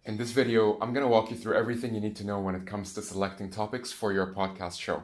In this video, I'm going to walk you through everything you need to know when it comes to selecting topics for your podcast show.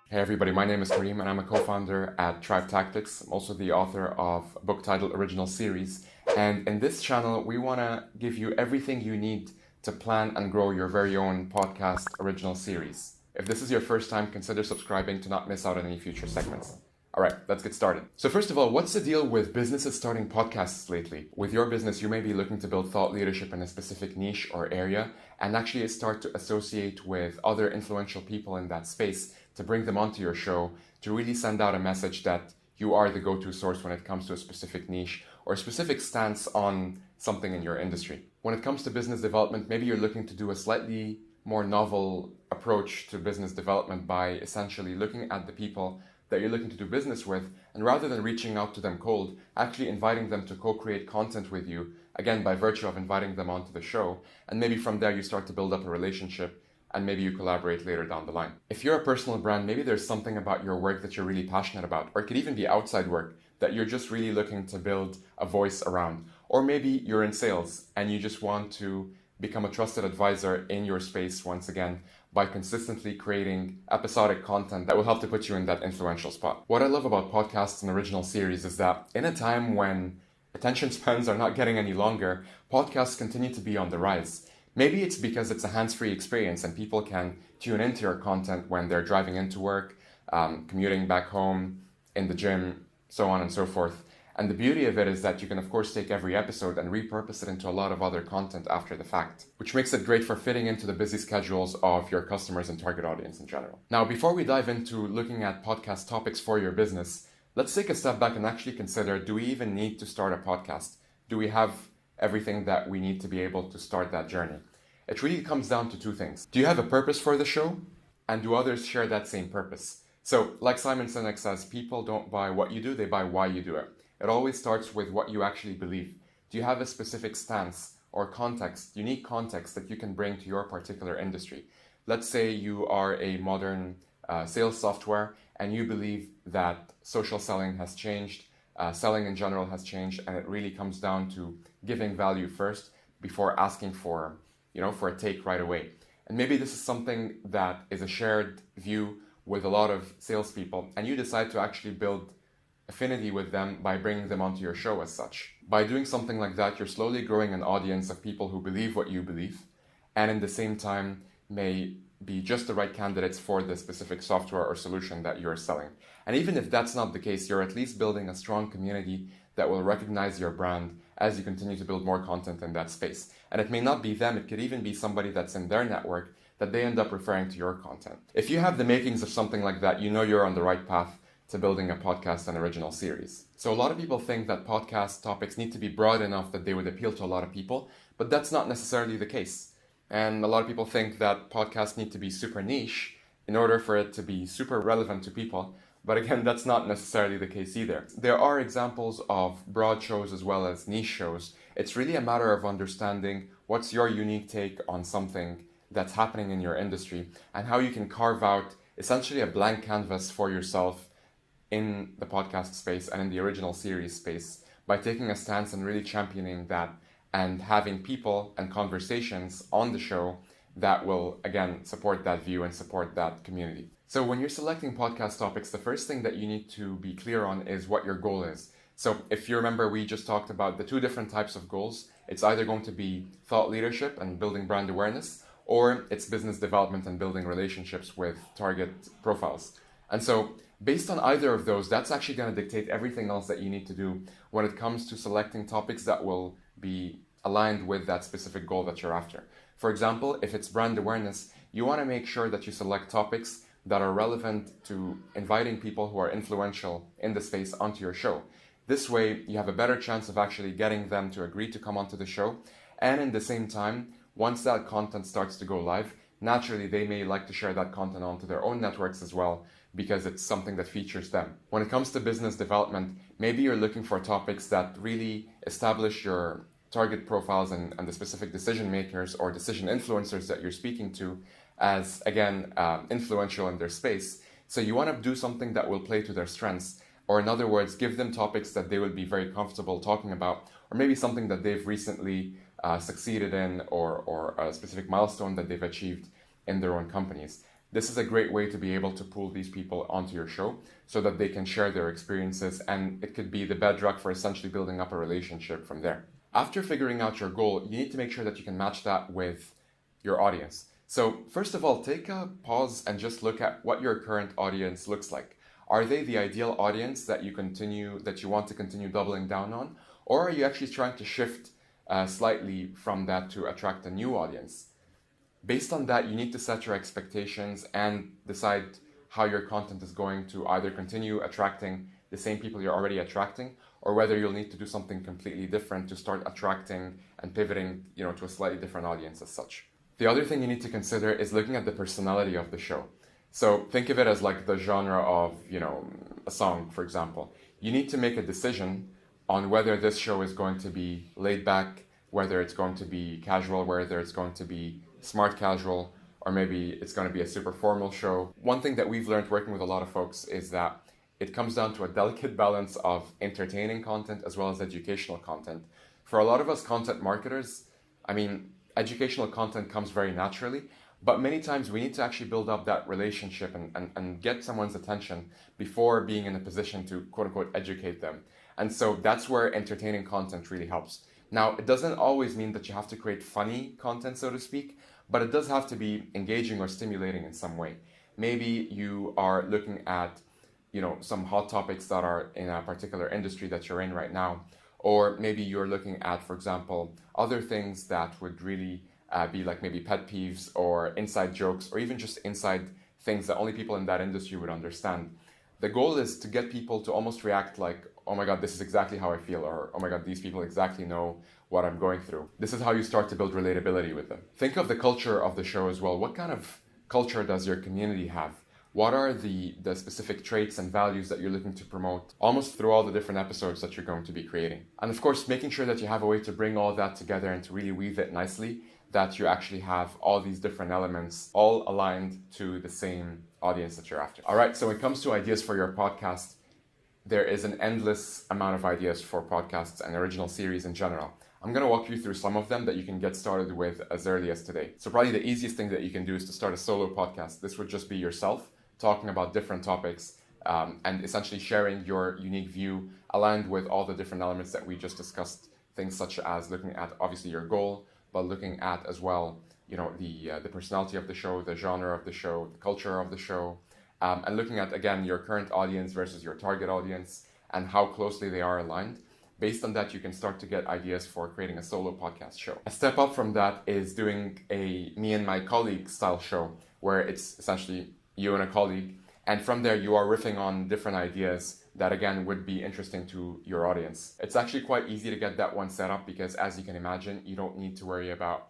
Hey everybody, my name is Kareem and I'm a co-founder at Tribe Tactics. I'm also the author of a book titled Original Series. And in this channel, we want to give you everything you need to plan and grow your very own podcast original series. If this is your first time, consider subscribing to not miss out on any future segments. All right, let's get started. So first of all, what's the deal with businesses starting podcasts lately? With your business, you may be looking to build thought leadership in a specific niche or area and actually start to associate with other influential people in that space to bring them onto your show to really send out a message that you are the go-to source when it comes to a specific niche or a specific stance on something in your industry. When it comes to business development, maybe you're looking to do a slightly more novel approach to business development by essentially looking at the people that you're looking to do business with, and rather than reaching out to them cold, actually inviting them to co-create content with you, again, by virtue of inviting them onto the show, and maybe from there you start to build up a relationship, and maybe you collaborate later down the line. If you're a personal brand, maybe there's something about your work that you're really passionate about, or it could even be outside work that you're just really looking to build a voice around. Or maybe you're in sales, and you just want to become a trusted advisor in your space once again, by consistently creating episodic content that will help to put you in that influential spot. What I love about podcasts and original series is that in a time when attention spans are not getting any longer, podcasts continue to be on the rise. Maybe it's because it's a hands-free experience and people can tune into your content when they're driving into work, commuting back home, in the gym, so on and so forth. And the beauty of it is that you can, of course, take every episode and repurpose it into a lot of other content after the fact, which makes it great for fitting into the busy schedules of your customers and target audience in general. Now, before we dive into looking at podcast topics for your business, let's take a step back and actually consider, do we even need to start a podcast? Do we have everything that we need to be able to start that journey? It really comes down to two things. Do you have a purpose for the show? And do others share that same purpose? So, like Simon Sinek says, people don't buy what you do, they buy why you do it. It always starts with what you actually believe. Do you have a specific stance or context, unique context that you can bring to your particular industry? Let's say you are a modern sales software and you believe that social selling has changed, selling in general has changed, and it really comes down to giving value first before asking for a take right away. And maybe this is something that is a shared view with a lot of salespeople, and you decide to actually build affinity with them by bringing them onto your show as such. By doing something like that, you're slowly growing an audience of people who believe what you believe, and in the same time may be just the right candidates for the specific software or solution that you're selling. And even if that's not the case, you're at least building a strong community that will recognize your brand as you continue to build more content in that space. And it may not be them, it could even be somebody that's in their network that they end up referring to your content. If you have the makings of something like that, you know you're on the right path to building a podcast and original series. So a lot of people think that podcast topics need to be broad enough that they would appeal to a lot of people, but that's not necessarily the case. And a lot of people think that podcasts need to be super niche in order for it to be super relevant to people. But again, that's not necessarily the case either. There are examples of broad shows as well as niche shows. It's really a matter of understanding what's your unique take on something that's happening in your industry and how you can carve out essentially a blank canvas for yourself in the podcast space and in the original series space by taking a stance and really championing that and having people and conversations on the show that will, again, support that view and support that community. So when you're selecting podcast topics, the first thing that you need to be clear on is what your goal is. So if you remember, we just talked about the two different types of goals. It's either going to be thought leadership and building brand awareness, or it's business development and building relationships with target profiles. And so based on either of those, that's actually going to dictate everything else that you need to do when it comes to selecting topics that will be aligned with that specific goal that you're after. For example, if it's brand awareness, you want to make sure that you select topics that are relevant to inviting people who are influential in the space onto your show. This way, you have a better chance of actually getting them to agree to come onto the show. And in the same time, once that content starts to go live, naturally, they may like to share that content onto their own networks as well, because it's something that features them. When it comes to business development, maybe you're looking for topics that really establish your target profiles and the specific decision makers or decision influencers that you're speaking to as, again, influential in their space. So you want to do something that will play to their strengths, or in other words, give them topics that they will be very comfortable talking about, or maybe something that they've recently succeeded in, or a specific milestone that they've achieved in their own companies. This is a great way to be able to pull these people onto your show so that they can share their experiences, and it could be the bedrock for essentially building up a relationship from there. After figuring out your goal, you need to make sure that you can match that with your audience. So first of all, take a pause and just look at what your current audience looks like. Are they the ideal audience that you want to continue doubling down on? Or are you actually trying to shift slightly from that to attract a new audience? Based on that, you need to set your expectations and decide how your content is going to either continue attracting the same people you're already attracting, or whether you'll need to do something completely different to start attracting and pivoting, to a slightly different audience as such. The other thing you need to consider is looking at the personality of the show. So think of it as like the genre of, a song, for example. You need to make a decision on whether this show is going to be laid back, whether it's going to be casual, whether it's going to be smart casual, or maybe it's going to be a super formal show. One thing that we've learned working with a lot of folks is that it comes down to a delicate balance of entertaining content as well as educational content. For a lot of us content marketers, educational content comes very naturally, but many times we need to actually build up that relationship and get someone's attention before being in a position to quote unquote educate them. And so that's where entertaining content really helps. Now, it doesn't always mean that you have to create funny content, so to speak, but it does have to be engaging or stimulating in some way. Maybe you are looking at, some hot topics that are in a particular industry that you're in right now, or maybe you're looking at, for example, other things that would really be like maybe pet peeves or inside jokes, or even just inside things that only people in that industry would understand. The goal is to get people to almost react like, oh my God, this is exactly how I feel, or oh my God, these people exactly know what I'm going through. This is how you start to build relatability with them. Think of the culture of the show as well. What kind of culture does your community have? What are the specific traits and values that you're looking to promote almost through all the different episodes that you're going to be creating? And of course, making sure that you have a way to bring all that together and to really weave it nicely, that you actually have all these different elements all aligned to the same audience that you're after. All right, so when it comes to ideas for your podcast, there is an endless amount of ideas for podcasts and original series in general. I'm going to walk you through some of them that you can get started with as early as today. So probably the easiest thing that you can do is to start a solo podcast. This would just be yourself talking about different topics and essentially sharing your unique view aligned with all the different elements that we just discussed. Things such as looking at obviously your goal, but looking at as well, the personality of the show, the genre of the show, the culture of the show, and looking at, again, your current audience versus your target audience and how closely they are aligned. Based on that, you can start to get ideas for creating a solo podcast show. A step up from that is doing a me and my colleague style show, where it's essentially you and a colleague. And from there, you are riffing on different ideas that, again, would be interesting to your audience. It's actually quite easy to get that one set up because, as you can imagine, you don't need to worry about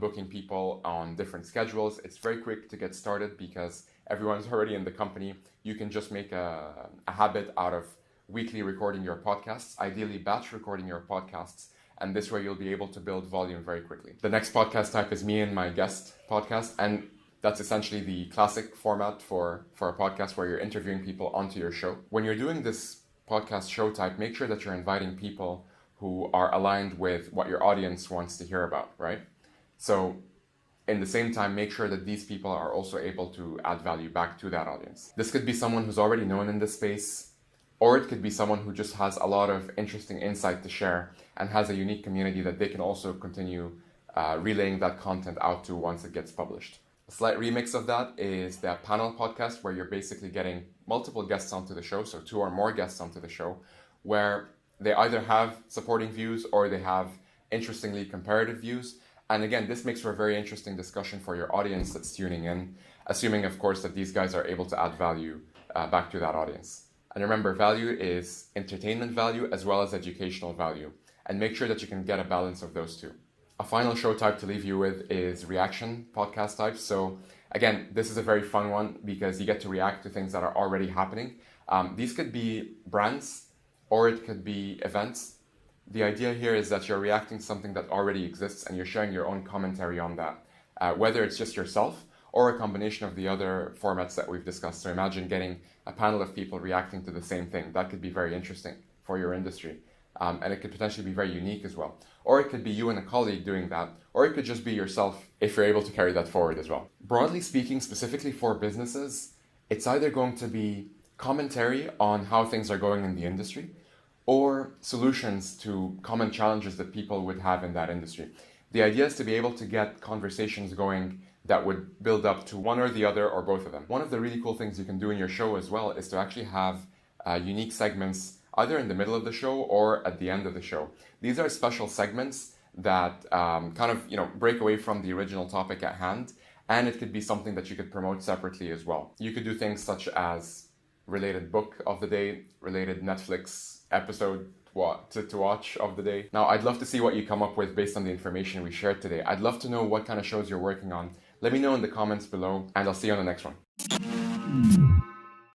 booking people on different schedules. It's very quick to get started because everyone's already in the company. You can just make a habit out of weekly recording your podcasts, ideally batch recording your podcasts, and this way you'll be able to build volume very quickly. The next podcast type is me and my guest podcast, and that's essentially the classic format for a podcast where you're interviewing people onto your show. When you're doing this podcast show type, make sure that you're inviting people who are aligned with what your audience wants to hear about, right? So in the same time, make sure that these people are also able to add value back to that audience. This could be someone who's already known in this space, or it could be someone who just has a lot of interesting insight to share and has a unique community that they can also continue relaying that content out to once it gets published. A slight remix of that is the panel podcast, where you're basically getting multiple guests onto the show, so 2 or more guests onto the show, where they either have supporting views or they have interestingly comparative views. And again, this makes for a very interesting discussion for your audience that's tuning in, assuming, of course, that these guys are able to add value back to that audience. And remember, value is entertainment value as well as educational value. And make sure that you can get a balance of those two. A final show type to leave you with is reaction podcast types. So again, this is a very fun one because you get to react to things that are already happening. These could be brands or it could be events. The idea here is that you're reacting to something that already exists and you're sharing your own commentary on that, whether it's just yourself or a combination of the other formats that we've discussed. So imagine getting a panel of people reacting to the same thing. That could be very interesting for your industry. and it could potentially be very unique as well. Or it could be you and a colleague doing that, or it could just be yourself if you're able to carry that forward as well. Broadly speaking, specifically for businesses, it's either going to be commentary on how things are going in the industry or solutions to common challenges that people would have in that industry. The idea is to be able to get conversations going that would build up to one or the other or both of them. One of the really cool things you can do in your show as well is to actually have unique segments either in the middle of the show or at the end of the show. These are special segments that break away from the original topic at hand, and it could be something that you could promote separately as well. You could do things such as related book of the day, related Netflix episode to watch of the day. Now, I'd love to see what you come up with based on the information we shared today. I'd love to know what kind of shows you're working on. Let me know in the comments below, and I'll see you on the next one.